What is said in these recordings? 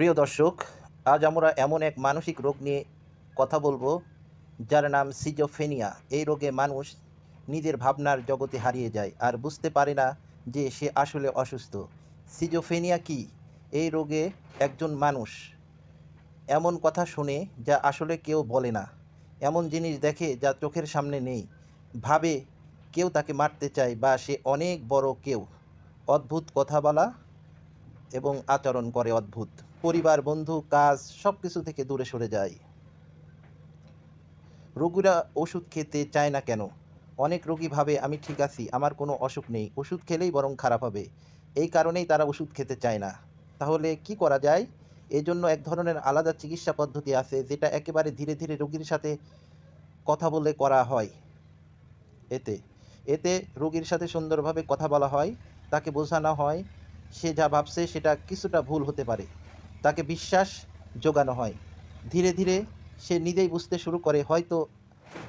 প্রিয় দর্শক, আজ আমরা এমন এক মানসিক রোগ নিয়ে কথা বলবো যার নাম সিজোফ্রেনিয়া। এই রোগে মানুষ নিজের ভাবনার জগতে হারিয়ে যায় আর বুঝতে পারে না যে সে আসলে অসুস্থ। সিজোফ্রেনিয়া কি? এই রোগে একজন মানুষ এমন কথা শোনে যা আসলে কেউ বলে না, এমন জিনিস দেখে যা চোখের সামনে নেই, ভাবে কেউ তাকে মারতে চায় বা সে অনেক বড় কেউ, অদ্ভুত কথা বলা এবং আচরণ করে অদ্ভুত। পরিবার, বন্ধু, কাজ সব কিছু থেকে দূরে সরে যায়। রোগীরা ওষুধ খেতে চায় না কেন? অনেক রোগী ভাবে আমি ঠিক আছি, আমার কোনো অসুখ নেই, ওষুধ খেলেই বরং খারাপ হবে। এই কারণেই তারা ওষুধ খেতে চায় না। তাহলে কি করা যায়? এজন্য এক ধরনের আলাদা চিকিৎসা পদ্ধতি আছে যেটা একেবারে ধীরে ধীরে রোগীর সাথে কথা বলে করা হয়। এতে এতে রোগীর সাথে সুন্দরভাবে কথা বলা হয়, তাকে বোঝানো হয় সে যা ভাবছে সেটা কিছুটা ভুল হতে পারে, তাকে বিশ্বাস জোগানো হয়। ধীরে ধীরে সে নিজেই বুঝতে শুরু করে হয়তো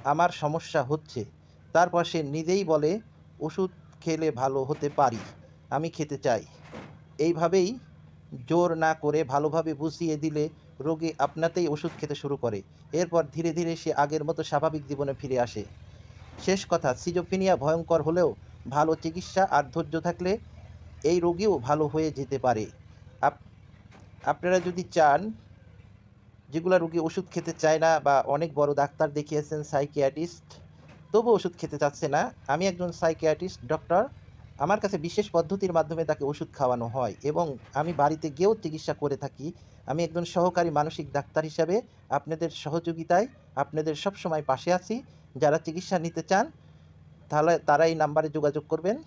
আমার সমস্যা হচ্ছে। তারপর সে নিজেই বলে ওষুধ খেলে ভালো হতে পারি, আমি খেতে চাই। এইভাবেই জোর না করে ভালোভাবে বুঝিয়ে দিলে রোগী আপনাতেই ওষুধ খেতে শুরু করে। এরপর ধীরে ধীরে সে আগের মতো স্বাভাবিক জীবনে ফিরে আসে। শেষ কথা, সিজোফ্রেনিয়া ভয়ঙ্কর হলেও ভালো চিকিৎসা আর ধৈর্য থাকলে এই রোগীও ভালো হয়ে যেতে পারে। আপ- আপনারা যদি চান, যেগুলা রোগী ওষুধ খেতে চায় না বা অনেক বড় ডাক্তার দেখিয়েছেন, সাইকিয়াট্রিস্ট, তবু ওষুধ খেতে চাচ্ছে না, আমি একজন সাইকিয়াট্রিস্ট ডক্টর। আমার কাছে বিশেষ পদ্ধতির মাধ্যমে তাকে ওষুধ খাওয়ানো হয় এবং আমি বাড়িতে গিয়েও চিকিৎসা করে থাকি। আমি একজন সহকারী মানসিক ডাক্তার হিসাবে আপনাদের সহযোগিতায় আপনাদের সবসময় পাশে আছি। যারা চিকিৎসা নিতে চান তাহলে তারা এই নাম্বারে যোগাযোগ করবেন,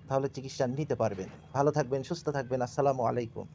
তাহলে চিকিৎসা নিতে পারবেন। ভালো থাকবেন, সুস্থ থাকবেন। আসসালামু আলাইকুম।